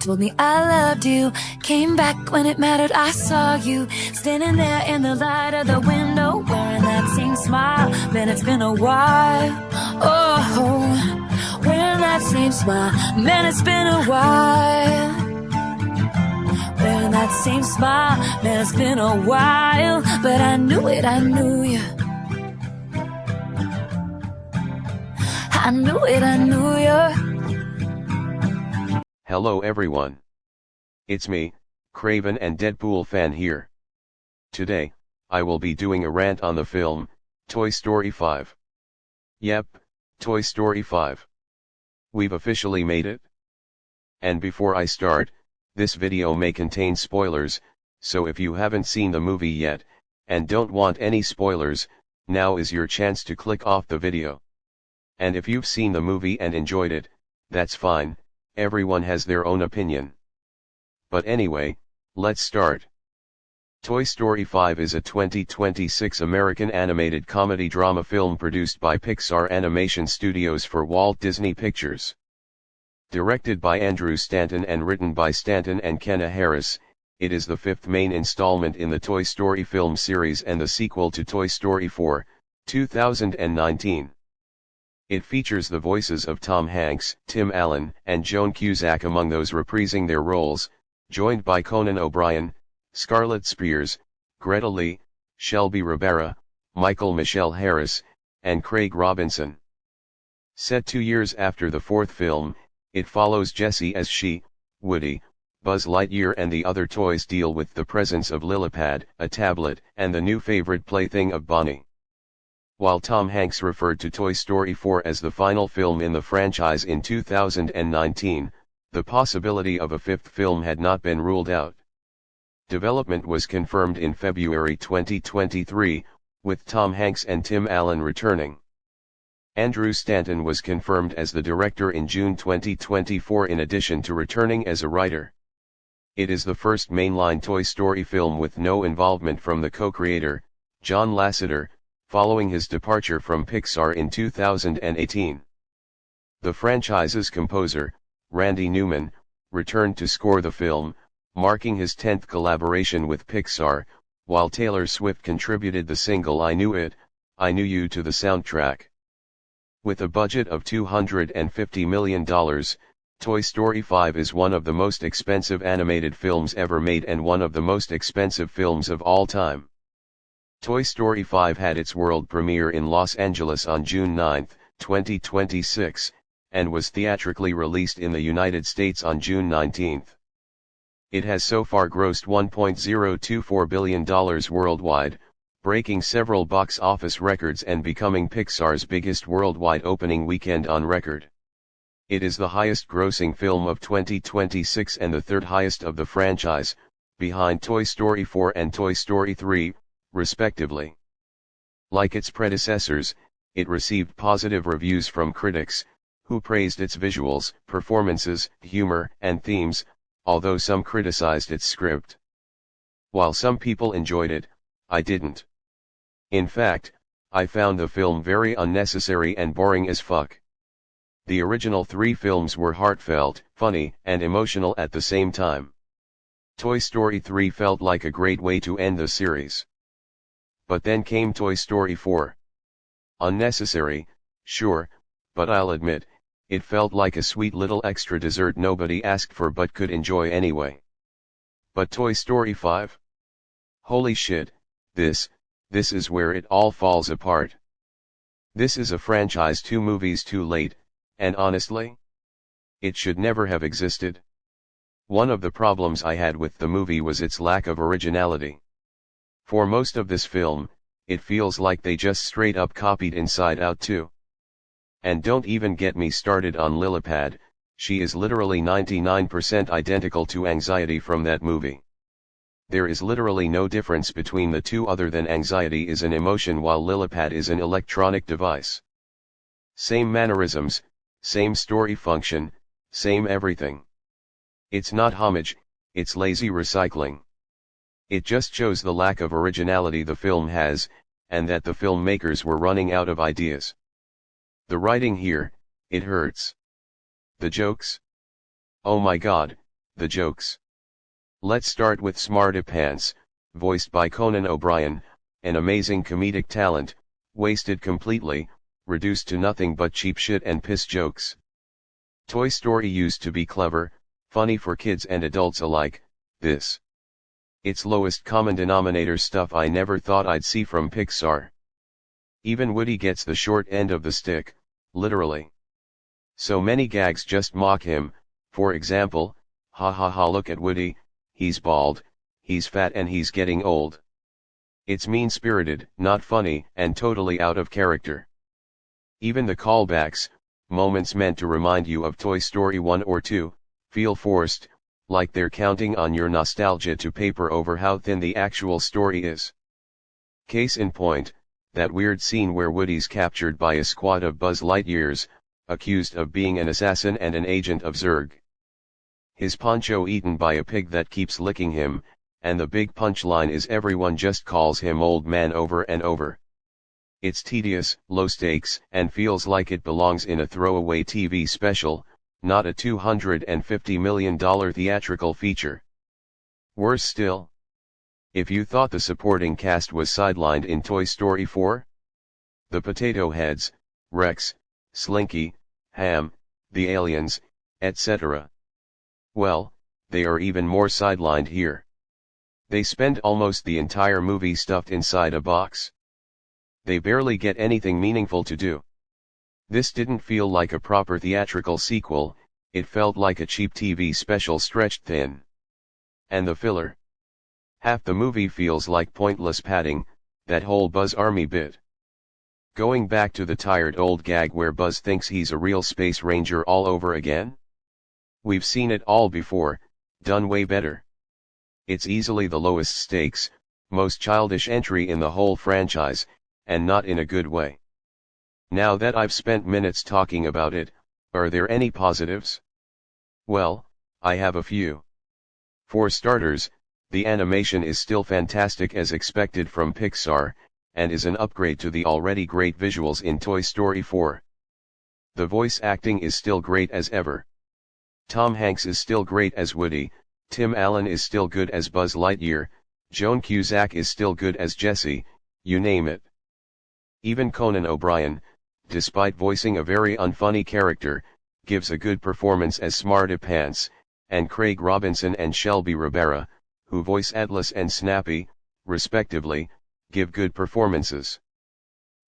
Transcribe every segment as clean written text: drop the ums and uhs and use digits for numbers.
told me I loved you. Came back when it mattered, I saw you standing there in the light of the window, wearing that same smile. Man, it's been a while. Oh, wearing that same smile. Man, it's been a while. Wearing that same smile. Man, it's been a while. But I knew it, I knew you. I knew it, I knew you. Hello everyone. It's me, Craven and Deadpool fan here. Today, I will be doing a rant on the film, Toy Story 5. Yep, Toy Story 5. We've officially made it. And before I start, this video may contain spoilers, so if you haven't seen the movie yet, and don't want any spoilers, now is your chance to click off the video. And if you've seen the movie and enjoyed it, that's fine. Everyone has their own opinion. But anyway, let's start. Toy Story 5 is a 2026 American animated comedy drama film produced by Pixar Animation Studios for Walt Disney Pictures. Directed by Andrew Stanton and written by Stanton and Kenna Harris, it is the fifth main installment in the Toy Story film series and the sequel to Toy Story 4, 2019. It features the voices of Tom Hanks, Tim Allen, and Joan Cusack among those reprising their roles, joined by Conan O'Brien, Scarlett Spears, Greta Lee, Shelby Rivera, Michael Michelle Harris, and Craig Robinson. Set 2 years after the fourth film, it follows Jessie as she, Woody, Buzz Lightyear and the other toys deal with the presence of Lillipad, a tablet, and the new favorite plaything of Bonnie. While Tom Hanks referred to Toy Story 4 as the final film in the franchise in 2019, the possibility of a fifth film had not been ruled out. Development was confirmed in February 2023, with Tom Hanks and Tim Allen returning. Andrew Stanton was confirmed as the director in June 2024 in addition to returning as a writer. It is the first mainline Toy Story film with no involvement from the co-creator, John Lasseter, following his departure from Pixar in 2018. The franchise's composer, Randy Newman, returned to score the film, marking his 10th collaboration with Pixar, while Taylor Swift contributed the single I Knew It, I Knew You to the soundtrack. With a budget of $250 million, Toy Story 5 is one of the most expensive animated films ever made and one of the most expensive films of all time. Toy Story 5 had its world premiere in Los Angeles on June 9, 2026, and was theatrically released in the United States on June 19. It has so far grossed $1.024 billion worldwide, breaking several box office records and becoming Pixar's biggest worldwide opening weekend on record. It is the highest-grossing film of 2026 and the third highest of the franchise, behind Toy Story 4 and Toy Story 3, respectively. Like its predecessors, it received positive reviews from critics, who praised its visuals, performances, humor, and themes, although some criticized its script. While some people enjoyed it, I didn't. In fact, I found the film very unnecessary and boring as fuck. The original 3 films were heartfelt, funny, and emotional at the same time. Toy Story 3 felt like a great way to end the series. But then came Toy Story 4. Unnecessary, sure, but I'll admit, it felt like a sweet little extra dessert nobody asked for but could enjoy anyway. But Toy Story 5? Holy shit, this is where it all falls apart. This is a franchise 2 movies too late, and honestly, it should never have existed. One of the problems I had with the movie was its lack of originality. For most of this film, it feels like they just straight up copied Inside Out 2. And don't even get me started on Lillipad, she is literally 99% identical to Anxiety from that movie. There is literally no difference between the two other than Anxiety is an emotion while Lillipad is an electronic device. Same mannerisms, same story function, same everything. It's not homage, it's lazy recycling. It just shows the lack of originality the film has, and that the filmmakers were running out of ideas. The writing here, it hurts. The jokes? Oh my god, the jokes. Let's start with Smarty Pants, voiced by Conan O'Brien, an amazing comedic talent, wasted completely, reduced to nothing but cheap shit and piss jokes. Toy Story used to be clever, funny for kids and adults alike. This, its lowest common denominator stuff I never thought I'd see from Pixar. Even Woody gets the short end of the stick, literally. So many gags just mock him, for example, ha ha ha, look at Woody, he's bald, he's fat and he's getting old. It's mean-spirited, not funny, and totally out of character. Even the callbacks, moments meant to remind you of Toy Story 1 or 2, feel forced, like they're counting on your nostalgia to paper over how thin the actual story is. Case in point, that weird scene where Woody's captured by a squad of Buzz Lightyears, accused of being an assassin and an agent of Zurg. His poncho eaten by a pig that keeps licking him, and the big punchline is everyone just calls him old man over and over. It's tedious, low stakes, and feels like it belongs in a throwaway TV special, not a $250 million theatrical feature. Worse still, if you thought the supporting cast was sidelined in Toy Story 4? The Potato Heads, Rex, Slinky, Ham, the aliens, etc. Well, they are even more sidelined here. They spend almost the entire movie stuffed inside a box. They barely get anything meaningful to do. This didn't feel like a proper theatrical sequel, it felt like a cheap TV special stretched thin. And the filler. Half the movie feels like pointless padding, that whole Buzz Army bit. Going back to the tired old gag where Buzz thinks he's a real space ranger all over again? We've seen it all before, done way better. It's easily the lowest stakes, most childish entry in the whole franchise, and not in a good way. Now that I've spent minutes talking about it, are there any positives? Well, I have a few. For starters, the animation is still fantastic as expected from Pixar, and is an upgrade to the already great visuals in Toy Story 4. The voice acting is still great as ever. Tom Hanks is still great as Woody, Tim Allen is still good as Buzz Lightyear, Joan Cusack is still good as Jessie, you name it. Even Conan O'Brien, despite voicing a very unfunny character, gives a good performance as Smarty Pants, and Craig Robinson and Shelby Ribera, who voice Atlas and Snappy, respectively, give good performances.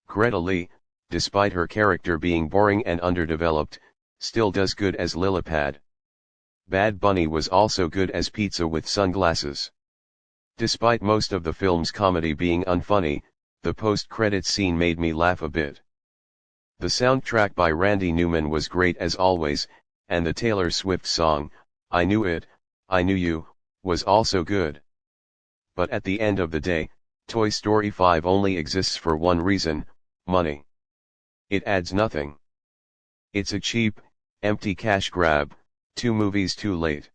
Greta Lee, despite her character being boring and underdeveloped, still does good as Lillipad. Bad Bunny was also good as Pizza with Sunglasses. Despite most of the film's comedy being unfunny, the post-credits scene made me laugh a bit. The soundtrack by Randy Newman was great as always, and the Taylor Swift song, I Knew It, I Knew You, was also good. But at the end of the day, Toy Story 5 only exists for one reason, money. It adds nothing. It's a cheap, empty cash grab, 2 movies too late.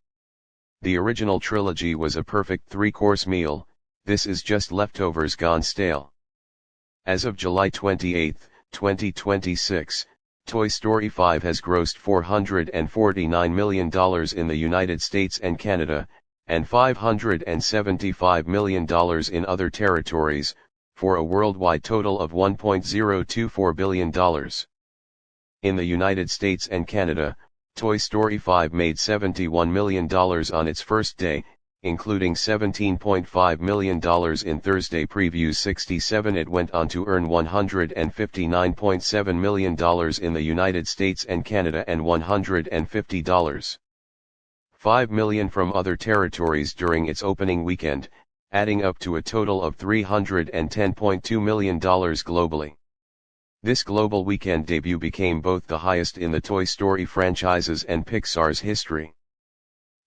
The original trilogy was a perfect 3-course meal, this is just leftovers gone stale. As of July 28, 2026, Toy Story 5 has grossed $449 million in the United States and Canada, and $575 million in other territories, for a worldwide total of $1.024 billion. In the United States and Canada, Toy Story 5 made $71 million on its first day, including $17.5 million in Thursday previews 67. It went on to earn $159.7 million in the United States and Canada and $150.5 million from other territories during its opening weekend, adding up to a total of $310.2 million globally. This global weekend debut became both the highest in the Toy Story franchise's and Pixar's history.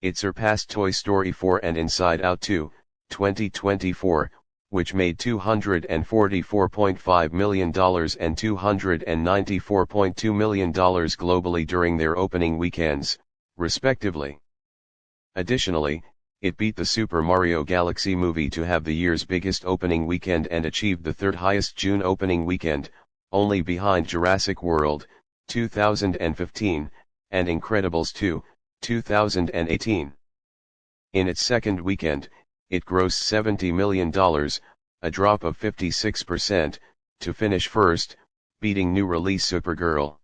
It surpassed Toy Story 4 and Inside Out 2, 2024, which made $244.5 million and $294.2 million globally during their opening weekends, respectively. Additionally, it beat the Super Mario Galaxy movie to have the year's biggest opening weekend and achieved the third highest June opening weekend, only behind Jurassic World, 2015, and Incredibles 2, 2018. In its second weekend, it grossed $70 million, a drop of 56%, to finish first, beating new release Supergirl.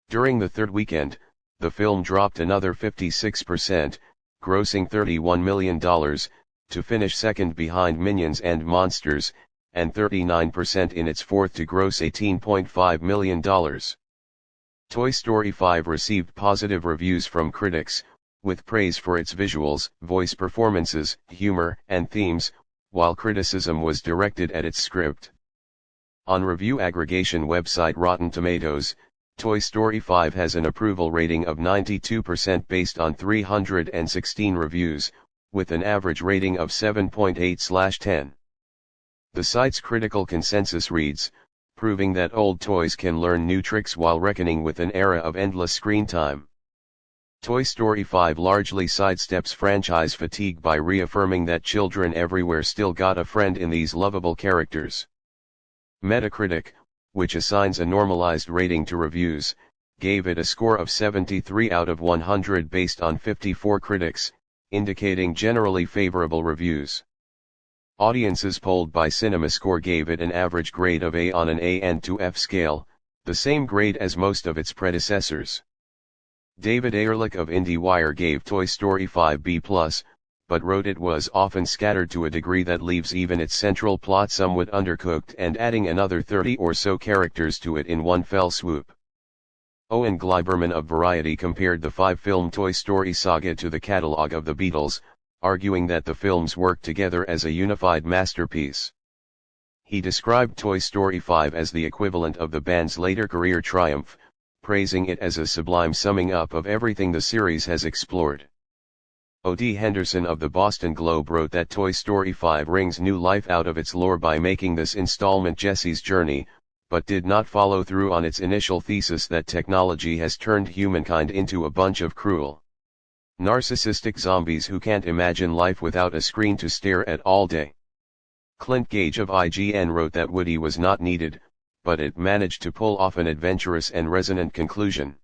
During the third weekend, the film dropped another 56%, grossing $31 million, to finish second behind Minions and Monsters, and 39% in its fourth to gross $18.5 million. Toy Story 5 received positive reviews from critics, with praise for its visuals, voice performances, humor, and themes, while criticism was directed at its script. On review aggregation website Rotten Tomatoes, Toy Story 5 has an approval rating of 92% based on 316 reviews, with an average rating of 7.8/10. The site's critical consensus reads, proving that old toys can learn new tricks while reckoning with an era of endless screen time. Toy Story 5 largely sidesteps franchise fatigue by reaffirming that children everywhere still got a friend in these lovable characters. Metacritic, which assigns a normalized rating to reviews, gave it a score of 73 out of 100 based on 54 critics, indicating generally favorable reviews. Audiences polled by CinemaScore gave it an average grade of A on an A to F scale, the same grade as most of its predecessors. David Ehrlich of IndieWire gave Toy Story 5 B+, but wrote it was often scattered to a degree that leaves even its central plot somewhat undercooked and adding another 30 or so characters to it in one fell swoop. Owen Gleiberman of Variety compared the five-film Toy Story saga to the catalog of the Beatles, arguing that the films work together as a unified masterpiece. He described Toy Story 5 as the equivalent of the band's later career triumph, praising it as a sublime summing up of everything the series has explored. O.D. Henderson of the Boston Globe wrote that Toy Story 5 wrings new life out of its lore by making this installment Jesse's journey, but did not follow through on its initial thesis that technology has turned humankind into a bunch of cruel, narcissistic zombies who can't imagine life without a screen to stare at all day. Clint Gage of IGN wrote that Woody was not needed, but it managed to pull off an adventurous and resonant conclusion.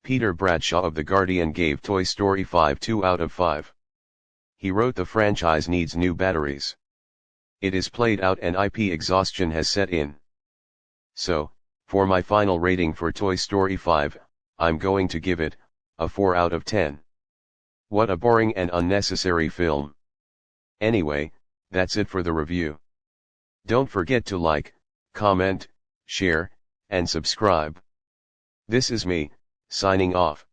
Peter Bradshaw of The Guardian gave Toy Story 5 2 out of 5. He wrote the franchise needs new batteries. It is played out and IP exhaustion has set in. So, for my final rating for Toy Story 5, I'm going to give it a 4 out of 10. What a boring and unnecessary film. Anyway, that's it for the review. Don't forget to like, comment, share, and subscribe. This is me, signing off.